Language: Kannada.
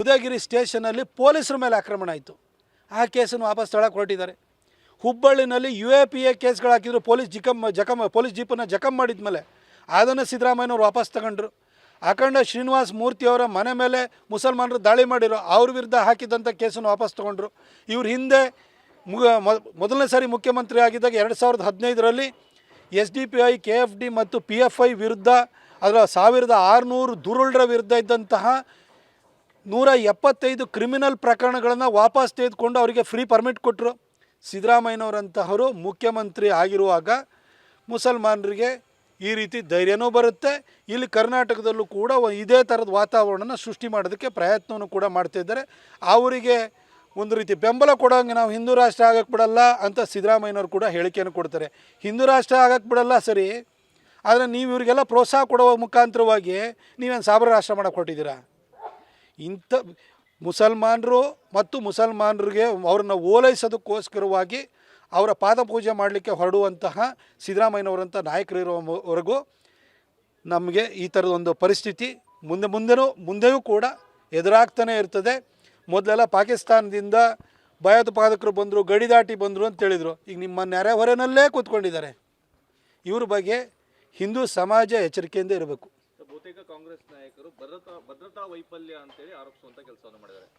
ಉದಯಗಿರಿ ಸ್ಟೇಷನಲ್ಲಿ ಪೊಲೀಸರ ಮೇಲೆ ಆಕ್ರಮಣ ಆಯಿತು. ಆ ಕೇಸನ್ನು ವಾಪಸ್ ತಳಕ್ಕೆ ಹೊರಟಿದ್ದಾರೆ. ಹುಬ್ಬಳ್ಳಿನಲ್ಲಿ UAPA ಕೇಸ್ಗಳು ಹಾಕಿದ್ರು. ಪೊಲೀಸ್ ಜೀಪನ್ನು ಜಖಮ್ ಮಾಡಿದ ಮೇಲೆ ಅದನ್ನು ಸಿದ್ದರಾಮಯ್ಯನವ್ರು ವಾಪಸ್ ತಗೊಂಡ್ರು. ಅಖಂಡ ಶ್ರೀನಿವಾಸ ಮೂರ್ತಿಯವರ ಮನೆ ಮೇಲೆ ಮುಸಲ್ಮಾನರು ದಾಳಿ ಮಾಡಿರೋ ಅವ್ರ ವಿರುದ್ಧ ಹಾಕಿದಂಥ ಕೇಸನ್ನು ವಾಪಸ್ ತಗೊಂಡ್ರು. ಇವ್ರ ಹಿಂದೆ ಮೊದಲನೇ ಸಾರಿ ಮುಖ್ಯಮಂತ್ರಿ ಆಗಿದ್ದಾಗ 2015ರಲ್ಲಿ SDPI, KFD ಮತ್ತು PFI ವಿರುದ್ಧ ಅದರ 1600 ದುರುಳರ ವಿರುದ್ಧ ಇದ್ದಂತಹ 175 ಕ್ರಿಮಿನಲ್ ಪ್ರಕರಣಗಳನ್ನು ವಾಪಸ್ ತೆಗೆದುಕೊಂಡು ಅವರಿಗೆ ಫ್ರೀ ಪರ್ಮಿಟ್ ಕೊಟ್ಟರು. ಸಿದ್ದರಾಮಯ್ಯನವರಂತಹವರು ಮುಖ್ಯಮಂತ್ರಿ ಆಗಿರುವಾಗ ಮುಸಲ್ಮಾನರಿಗೆ ಈ ರೀತಿ ಧೈರ್ಯನೂ ಬರುತ್ತೆ. ಇಲ್ಲಿ ಕರ್ನಾಟಕದಲ್ಲೂ ಕೂಡ ಇದೇ ಥರದ ವಾತಾವರಣನ ಸೃಷ್ಟಿ ಮಾಡೋದಕ್ಕೆ ಪ್ರಯತ್ನವನ್ನು ಕೂಡ ಮಾಡ್ತಾಯಿದ್ದಾರೆ. ಅವರಿಗೆ ಒಂದು ರೀತಿ ಬೆಂಬಲ ಕೊಡೋಂಗೆ ನಾವು ಹಿಂದೂ ರಾಷ್ಟ್ರ ಆಗಕ್ಕೆ ಬಿಡಲ್ಲ ಅಂತ ಸಿದ್ದರಾಮಯ್ಯನವ್ರು ಕೂಡ ಹೇಳಿಕೆಯನ್ನು ಕೊಡ್ತಾರೆ. ಹಿಂದೂ ರಾಷ್ಟ್ರ ಆಗಕ್ಕೆ ಬಿಡಲ್ಲ ಸರಿ, ಆದರೆ ನೀವು ಇವರಿಗೆಲ್ಲ ಪ್ರೋತ್ಸಾಹ ಕೊಡುವ ಮುಖಾಂತರವಾಗಿ ನೀವೇನು ಸಾಬರ ರಾಷ್ಟ್ರ ಮಾಡೋಕ್ಕೆ ಹೊರಟಿದ್ದೀರಾ? ಇಂಥ ಮುಸಲ್ಮಾನರು ಮತ್ತು ಮುಸಲ್ಮಾನರಿಗೆ ಅವ್ರನ್ನ ಓಲೈಸೋದಕ್ಕೋಸ್ಕರವಾಗಿ ಅವರ ಪಾದಪೂಜೆ ಮಾಡಲಿಕ್ಕೆ ಹೊರಡುವಂತಹ ಸಿದ್ದರಾಮಯ್ಯನವರಂಥ ನಾಯಕರಿರೋವರೆಗೂ ನಮಗೆ ಈ ಥರದ ಒಂದು ಪರಿಸ್ಥಿತಿ ಮುಂದೆಯೂ ಕೂಡ ಎದುರಾಗ್ತಾನೆ ಇರ್ತದೆ. ಮೊದಲೆಲ್ಲ ಪಾಕಿಸ್ತಾನದಿಂದ ಭಯೋತ್ಪಾದಕರು ಬಂದರು, ಗಡಿ ದಾಟಿ ಬಂದರು ಅಂತೇಳಿದರು. ಈಗ ನಿಮ್ಮ ನೆರೆಹೊರೆನಲ್ಲೇ ಕೂತ್ಕೊಂಡಿದ್ದಾರೆ. ಇವ್ರ ಬಗ್ಗೆ ಹಿಂದೂ ಸಮಾಜ ಎಚ್ಚರಿಕೆಯಿಂದ ಇರಬೇಕು. ಬಹುತೇಕ ಕಾಂಗ್ರೆಸ್ ನಾಯಕರು ಭದ್ರತಾ ವೈಫಲ್ಯ ಅಂತೇಳಿ ಆರೋಪಿಸುವಂಥ ಕೆಲಸವನ್ನು ಮಾಡಿದ್ದಾರೆ.